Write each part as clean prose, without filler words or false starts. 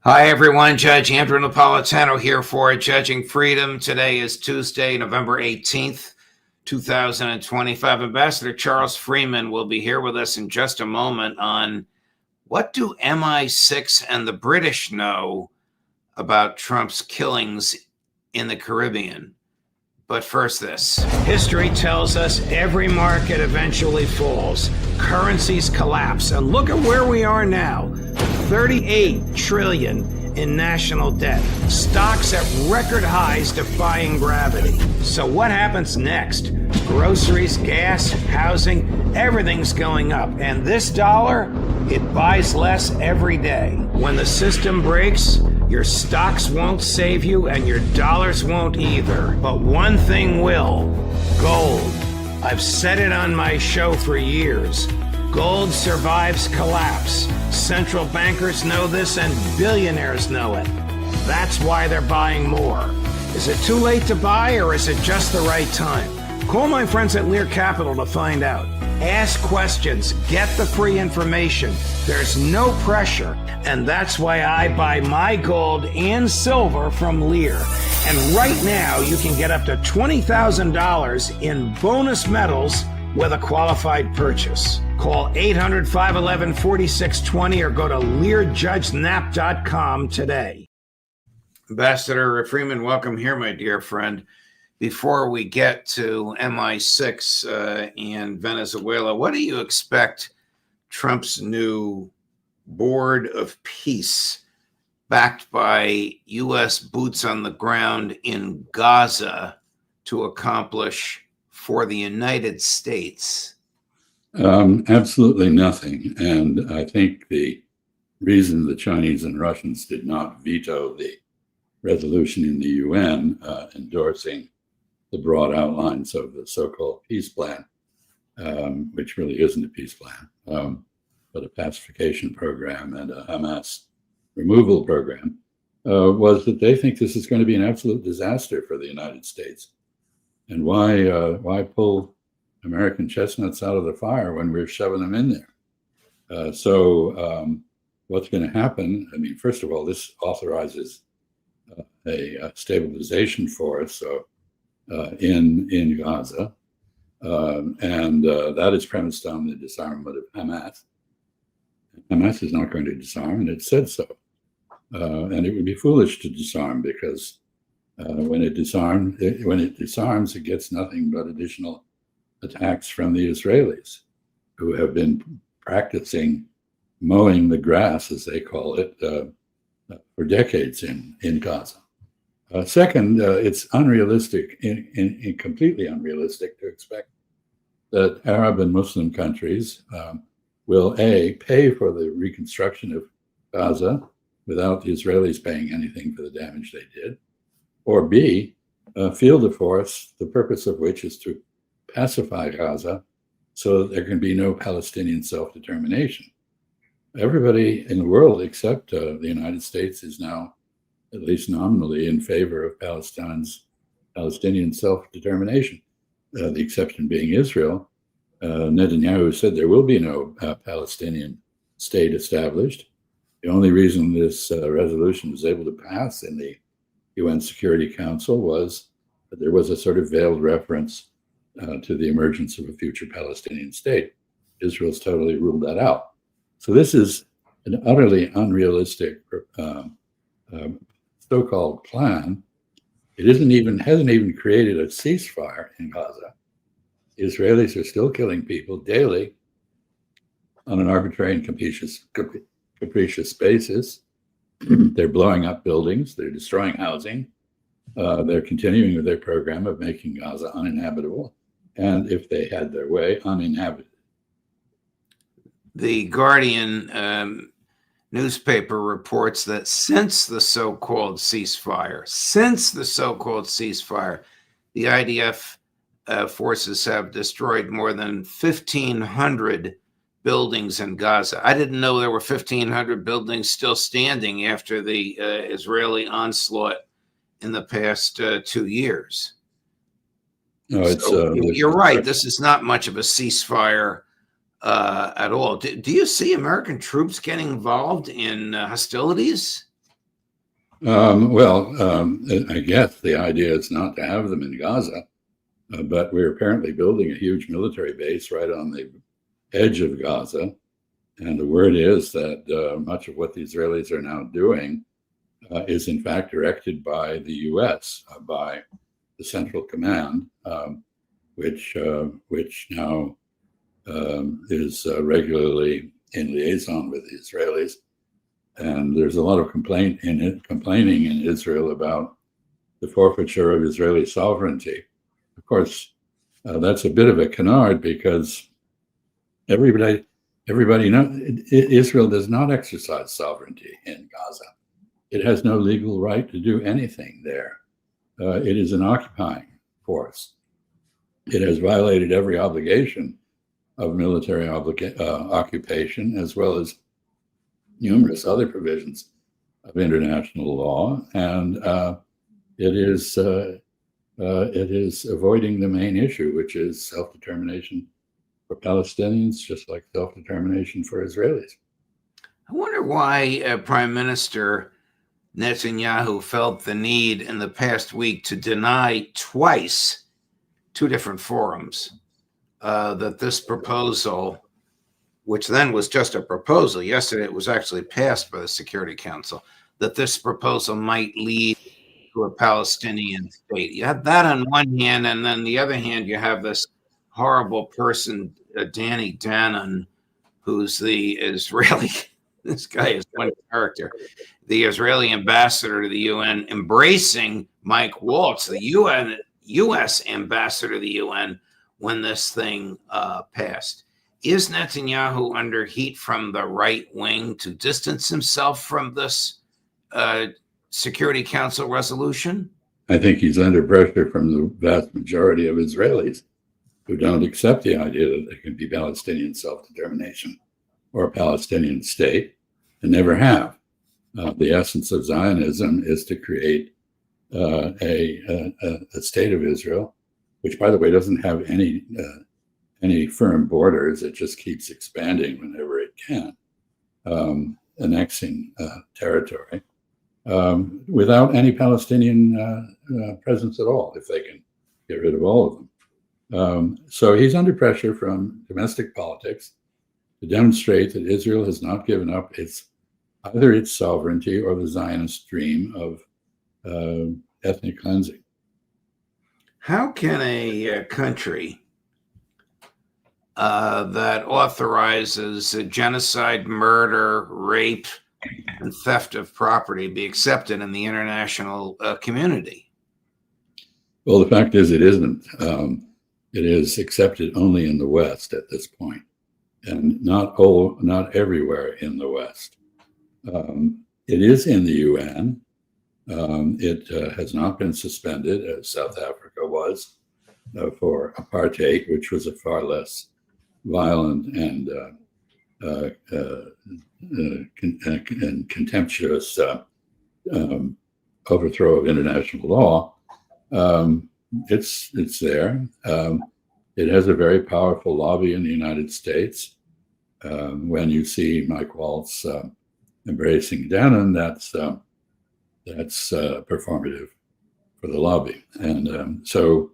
Hi, everyone. Judge Andrew Napolitano here for Judging Freedom. Today is Tuesday, November 18th, 2025. Ambassador Charles Freeman will be here with us in just a moment on what do MI6 and the British know about Trump's killings in the Caribbean. But first, this. History tells us every market eventually falls. Currencies collapse. And look at where we are now. 38 trillion in national debt. Stocks at record highs defying gravity. So what happens next? Groceries, gas, housing, everything's going up. And this dollar, it buys less every day. When the system breaks, your stocks won't save you and your dollars won't either. But one thing will: gold. I've said it on my show for years. Gold survives collapse. Central bankers know this and billionaires know it. That's why they're buying more. Is it too late to buy or is it just the right time? Call my friends at Lear Capital to find out. Ask questions, get the free information. There's no pressure, and that's why I buy my gold and silver from Lear. And right now, you can get up to $20,000 in bonus metals with a qualified purchase. Call 800-511-4620 or go to LearJudgeNap.com today. Ambassador Freeman, welcome here, my dear friend. Before we get to MI6 and Venezuela, what do you expect Trump's new Board of Peace, backed by U.S. boots on the ground in Gaza, to accomplish for the United States? Absolutely nothing. And I think the reason the Chinese and Russians did not veto the resolution in the UN endorsing the broad outlines of the so-called peace plan, which really isn't a peace plan, but a pacification program and a Hamas removal program, was that they think this is going to be an absolute disaster for the United States. And why pull American chestnuts out of the fire when we're shoving them in there? So what's going to happen? I mean, first of all, this authorizes a stabilization force in Gaza, and that is premised on the disarmament of Hamas. Hamas is not going to disarm, and it said so. And it would be foolish to disarm, because when it disarms, it gets nothing but additional attacks from the Israelis, who have been practicing mowing the grass, as they call it, for decades in Gaza. Second, it's unrealistic, completely unrealistic, to expect that Arab and Muslim countries will A, pay for the reconstruction of Gaza without the Israelis paying anything for the damage they did, or B, field a force, the purpose of which is to pacify Gaza so that there can be no Palestinian self-determination. Everybody in the world except the United States is now, at least nominally, in favor of Palestinian self-determination, the exception being Israel. Netanyahu said there will be no Palestinian state established. The only reason this resolution was able to pass in the UN Security Council was that there was a sort of veiled reference to the emergence of a future Palestinian state. Israel's totally ruled that out. So this is an utterly unrealistic so-called plan. It hasn't even created a ceasefire in Gaza. The Israelis are still killing people daily on an arbitrary and capricious basis. They're blowing up buildings. They're destroying housing. They're continuing with their program of making Gaza uninhabitable, and if they had their way, uninhabited. The Guardian newspaper reports that since the so-called ceasefire, the IDF forces have destroyed more than 1,500 buildings in Gaza. I didn't know there were 1,500 buildings still standing after the Israeli onslaught in the past 2 years. No, it's you're right. This is not much of a ceasefire at all. Do you see American troops getting involved in hostilities? I guess the idea is not to have them in Gaza, but we're apparently building a huge military base right on the edge of Gaza. And the word is that much of what the Israelis are now doing is in fact directed by the U.S., by the Central Command, which now is regularly in liaison with the Israelis. And there's a lot of complaining in Israel about the forfeiture of Israeli sovereignty. Of course, that's a bit of a canard because everybody knows Israel does not exercise sovereignty in Gaza. It has no legal right to do anything there. It is an occupying force. It has violated every obligation of military occupation, as well as numerous other provisions of international law, and it is avoiding the main issue, which is self-determination for Palestinians, just like self-determination for Israelis. I wonder why Prime Minister Netanyahu felt the need in the past week to deny twice, two different forums, that this proposal, which then was just a proposal, yesterday it was actually passed by the Security Council, that this proposal might lead to a Palestinian state. You have that on one hand, and then the other hand, you have this horrible person, Danny Danon, who's the Israeli, this guy is one character, the Israeli ambassador to the UN, embracing Mike Waltz, the U.S. ambassador to the UN, when this thing passed. Is Netanyahu under heat from the right wing to distance himself from this Security Council resolution? I think he's under pressure from the vast majority of Israelis who don't accept the idea that there can be Palestinian self-determination or a Palestinian state, and never have. The essence of Zionism is to create a state of Israel, which, by the way, doesn't have any firm borders. It just keeps expanding whenever it can, annexing territory without any Palestinian presence at all, if they can get rid of all of them. So he's under pressure from domestic politics to demonstrate that Israel has not given up either its sovereignty or the Zionist dream of ethnic cleansing. How can a country that authorizes genocide, murder, rape, and theft of property be accepted in the international community? Well, the fact is it isn't. It is accepted only in the West at this point, and not everywhere in the West. It is in the UN. It has not been suspended, as South Africa was, for apartheid, which was a far less violent and contemptuous overthrow of international law. It's there. It has a very powerful lobby in the United States. When you see Mike Waltz embracing Danon, that's performative for the lobby. And so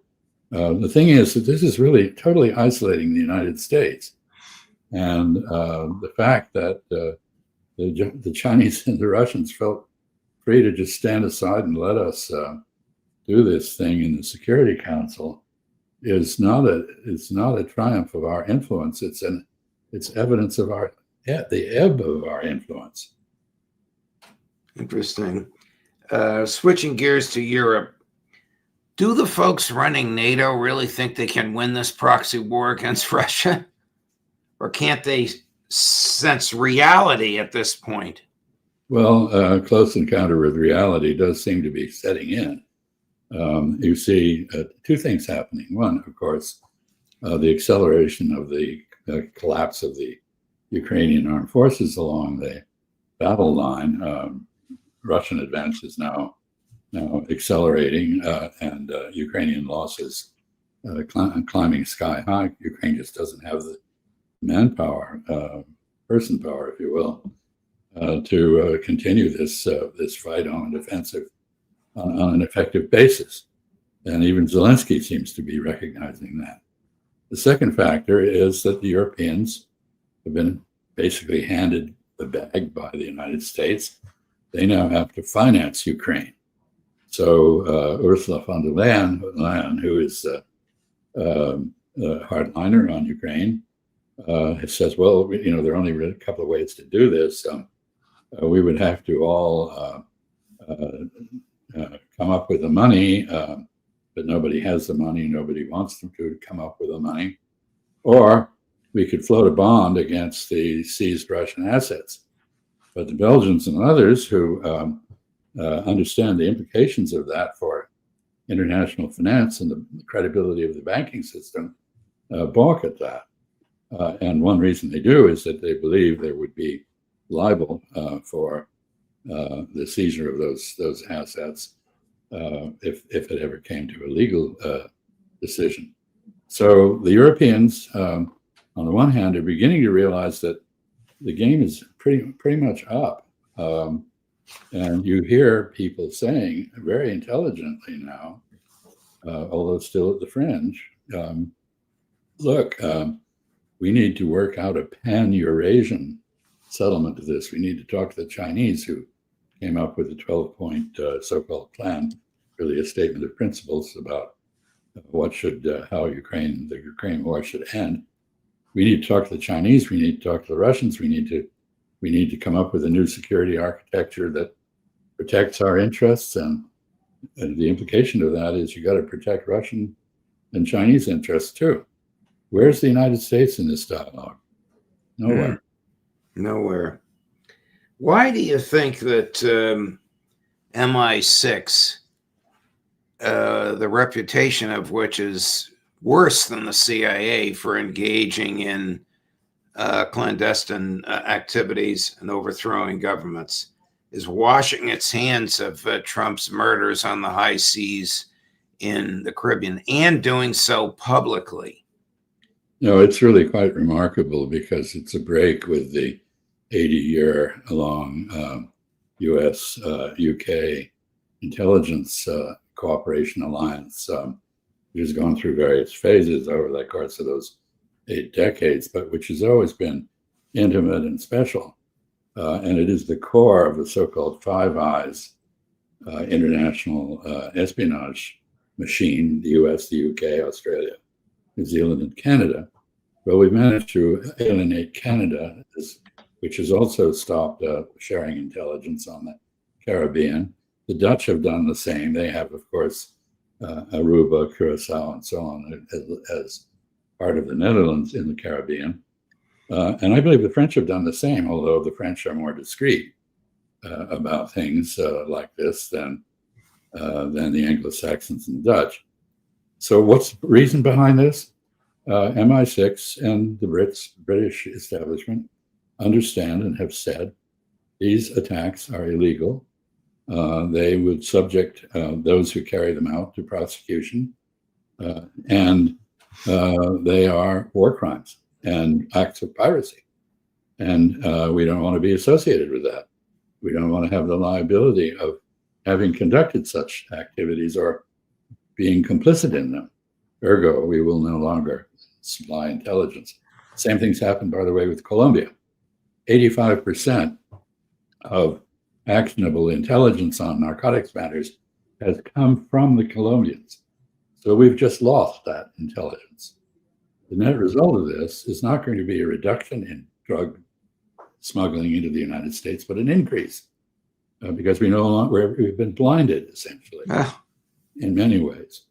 the thing is that this is really totally isolating the United States. And the fact that the Chinese and the Russians felt free to just stand aside and let us do this thing in the Security Council is not a triumph of our influence. It's evidence of the ebb of our influence. Interesting. Switching gears to Europe, do the folks running NATO really think they can win this proxy war against Russia? Or can't they sense reality at this point? Well, close encounter with reality does seem to be setting in. You see two things happening. One, of course, the acceleration of the collapse of the Ukrainian armed forces along the battle line. Russian advance is now accelerating, and Ukrainian losses climbing sky high. Ukraine just doesn't have the manpower, person power, if you will, to continue this fight on an effective basis. And even Zelensky seems to be recognizing that. The second factor is that the Europeans have been basically handed the bag by the United States. They now have to finance Ukraine. So Ursula von der Leyen, who is a hardliner on Ukraine, says, well, there are only a couple of ways to do this. We would have to all come up with the money, but nobody has the money. Nobody wants them to come up with the money. Or we could float a bond against the seized Russian assets. But the Belgians and others who understand the implications of that for international finance and the credibility of the banking system balk at that. And one reason they do is that they believe there would be liable for the seizure of those assets if it ever came to a legal decision. So the Europeans, on the one hand, are beginning to realize that the game is pretty much up. And you hear people saying very intelligently now, although still at the fringe, look, we need to work out a pan-Eurasian settlement of this. We need to talk to the Chinese, who came up with a 12-point so-called plan, really a statement of principles about how the Ukraine war should end. We need to talk to the Chinese. We need to talk to the Russians. We need to come up with a new security architecture that protects our interests. And the implication of that is you got to protect Russian and Chinese interests too. Where's the United States in this dialogue? Nowhere. Nowhere. Why do you think that MI6, the reputation of which is worse than the CIA for engaging in clandestine activities and overthrowing governments, is washing its hands of Trump's murders on the high seas in the Caribbean and doing so publicly? No, it's really quite remarkable because it's a break with the 80-year-long U.S.-UK intelligence cooperation alliance, which has gone through various phases over the course of those 8 decades, but which has always been intimate and special. And it is the core of the so-called Five Eyes international espionage machine, the US, the UK, Australia, New Zealand, and Canada. Well, we've managed to alienate Canada, which has also stopped sharing intelligence on the Caribbean. The Dutch have done the same. They have, of course, Aruba, Curacao, and so on as part of the Netherlands in the Caribbean. And I believe the French have done the same, although the French are more discreet about things like this than the Anglo-Saxons and the Dutch. So what's the reason behind this? MI6 and the British establishment understand and have said these attacks are illegal. They would subject those who carry them out to prosecution, and they are war crimes and acts of piracy. And we don't want to be associated with that. We don't want to have the liability of having conducted such activities or being complicit in them. Ergo, we will no longer supply intelligence. Same things happened, by the way, with Colombia. 85% of actionable intelligence on narcotics matters has come from the Colombians. So we've just lost that intelligence. The net result of this is not going to be a reduction in drug smuggling into the United States, but an increase because we've been blinded, essentially, in many ways.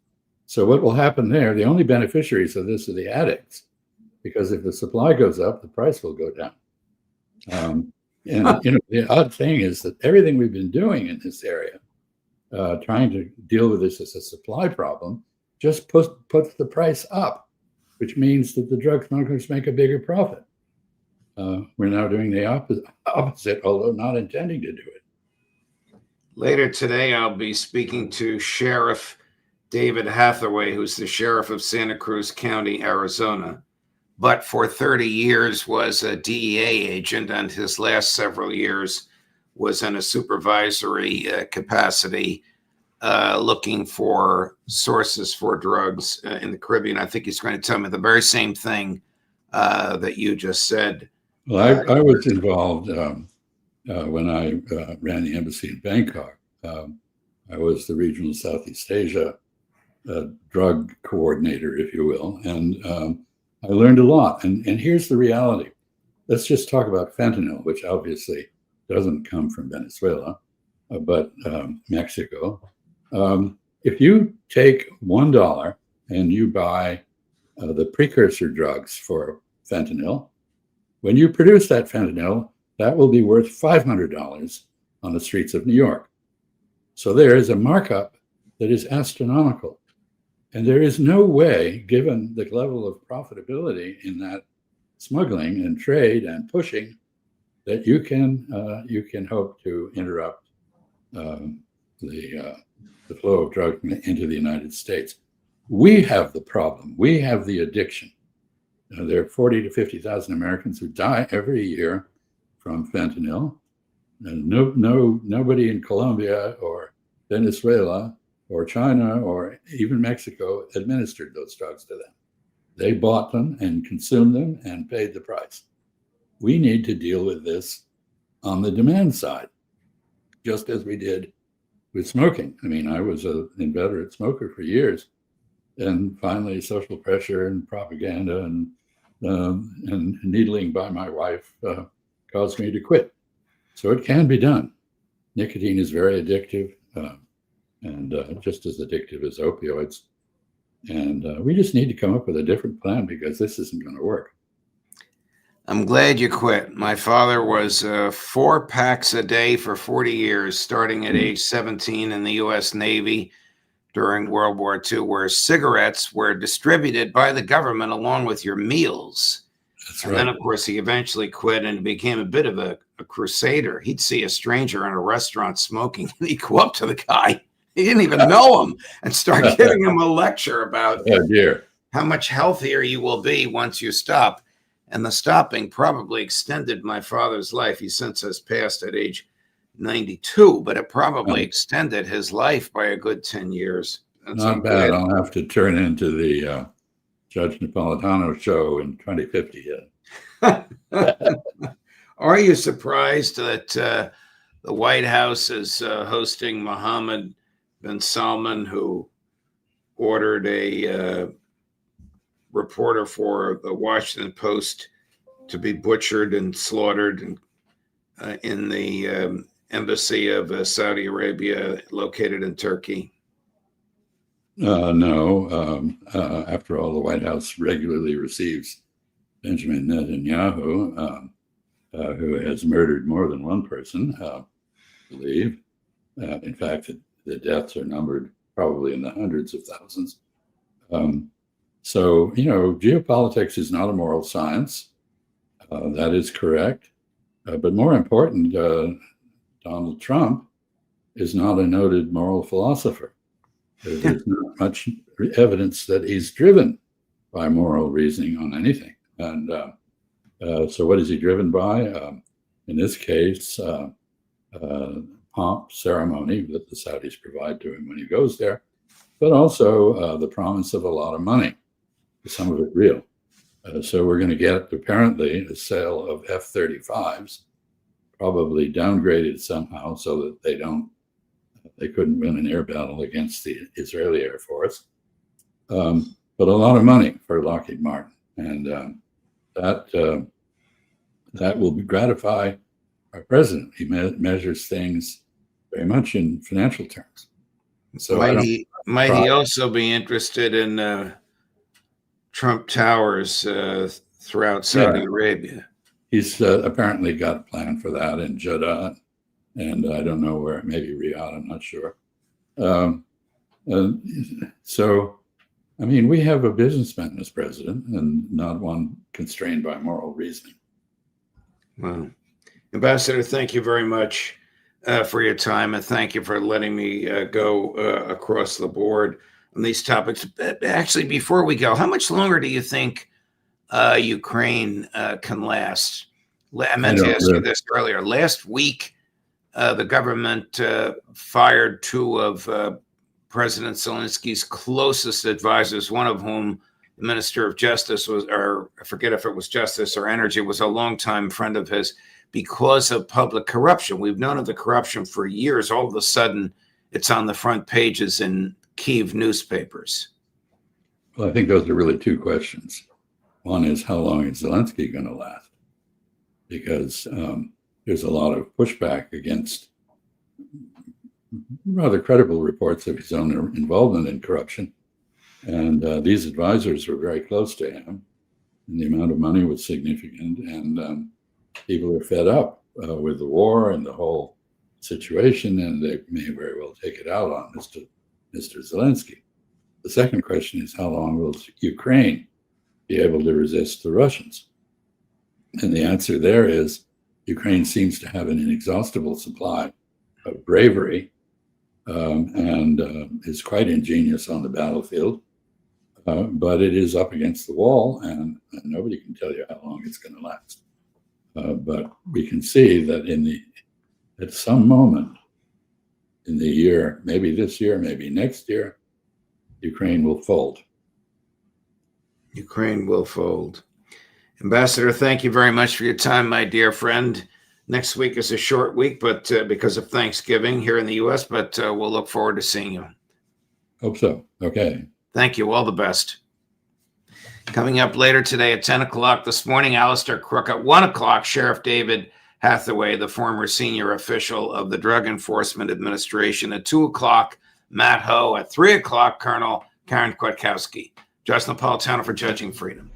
So what will happen there, the only beneficiaries of this are the addicts, because if the supply goes up, the price will go down. The odd thing is that everything we've been doing in this area, trying to deal with this as a supply problem, just puts the price up, which means that the drug smugglers make a bigger profit. We're now doing the opposite, although not intending to do it. Later today, I'll be speaking to Sheriff David Hathaway, who's the sheriff of Santa Cruz County, Arizona. but for 30 years was a DEA agent, and his last several years was in a supervisory capacity, looking for sources for drugs in the Caribbean. I think he's going to tell me the very same thing that you just said. Well, I was involved when I ran the embassy in Bangkok. I was the regional Southeast Asia drug coordinator, if you will, and I learned a lot. And here's the reality. Let's just talk about fentanyl, which obviously doesn't come from Venezuela, but Mexico. If you take $1 and you buy the precursor drugs for fentanyl, when you produce that fentanyl, that will be worth $500 on the streets of New York. So there is a markup that is astronomical. And there is no way, given the level of profitability in that smuggling and trade and pushing, that you can hope to interrupt the flow of drugs into the United States. We have the problem. We have the addiction. There are 40 to 50,000 Americans who die every year from fentanyl. And nobody in Colombia or Venezuela or China or even Mexico administered those drugs to them. They bought them and consumed them and paid the price. We need to deal with this on the demand side, just as we did with smoking. I mean, I was an inveterate smoker for years, and finally social pressure and propaganda and needling by my wife caused me to quit. So it can be done. Nicotine is very addictive, and just as addictive as opioids. And we just need to come up with a different plan, because this isn't going to work. I'm glad you quit. My father was 4 packs a day for 40 years, starting at age 17 in the U.S. Navy during World War II, where cigarettes were distributed by the government along with your meals. That's and right. Then, of course, he eventually quit and became a bit of a crusader. He'd see a stranger in a restaurant smoking, and he'd go up to the guy. He didn't even know him, and start giving him a lecture about how much healthier you will be once you stop. And the stopping probably extended my father's life. He since has passed at age 92, but it probably extended his life by a good 10 years. Not bad. I'll have to turn into the Judge Napolitano show in 2050 yet. Are you surprised that the White House is hosting Mohammed bin Salman, who ordered a reporter for the Washington Post to be butchered and slaughtered in the embassy of Saudi Arabia located in Turkey? No. After all, the White House regularly receives Benjamin Netanyahu, who has murdered more than one person, I believe. In fact, the deaths are numbered probably in the hundreds of thousands. So, geopolitics is not a moral science. That is correct. But more important, Donald Trump is not a noted moral philosopher. There's not much evidence that he's driven by moral reasoning on anything. And so what is he driven by? In this case, pomp, ceremony that the Saudis provide to him when he goes there, but also the promise of a lot of money, some of it real. So we're going to get, apparently, a sale of F-35s, probably downgraded somehow so that they couldn't win an air battle against the Israeli Air Force. But a lot of money for Lockheed Martin. And that will gratify our president. He measures things very much in financial terms. So might he also be interested in Trump Towers throughout Saudi Arabia? He's apparently got a plan for that in Jeddah, and I don't know where, maybe Riyadh, I'm not sure. So, I mean, we have a businessman as president, and not one constrained by moral reasoning. Well, Ambassador, thank you very much for your time, and thank you for letting me go across the board on these topics. Actually, before we go, how much longer do you think Ukraine can last. I meant to ask you this earlier. Last week, the government fired two of President Zelensky's closest advisors, one of whom, the Minister of Justice was, or I forget if it was Justice or Energy, was a longtime friend of his, because of public corruption. We've known of the corruption for years. All of a sudden, it's on the front pages in Kyiv newspapers. Well, I think those are really two questions. One is, how long is Zelensky going to last? Because there's a lot of pushback against rather credible reports of his own involvement in corruption. And these advisors were very close to him, and the amount of money was significant. And people are fed up with the war and the whole situation, and they may very well take it out on Mr. Zelensky. The second question is, how long will Ukraine be able to resist the Russians? And the answer there is, Ukraine seems to have an inexhaustible supply of bravery and is quite ingenious on the battlefield. But it is up against the wall, and nobody can tell you how long it's going to last. But we can see that at some moment in the year, maybe this year, maybe next year, Ukraine will fold. Ukraine will fold. Ambassador, thank you very much for your time, my dear friend. Next week is a short week, but because of Thanksgiving here in the U.S., but we'll look forward to seeing you. Hope so. Okay. Thank you. All the best. Coming up later today at 10 o'clock this morning, Alistair Crook. At 1 o'clock, Sheriff David Hathaway, the former senior official of the Drug Enforcement Administration. At 2 o'clock, Matt Ho. At 3 o'clock, Colonel Karen Kwiatkowski. Josh Napolitano for Judging Freedom.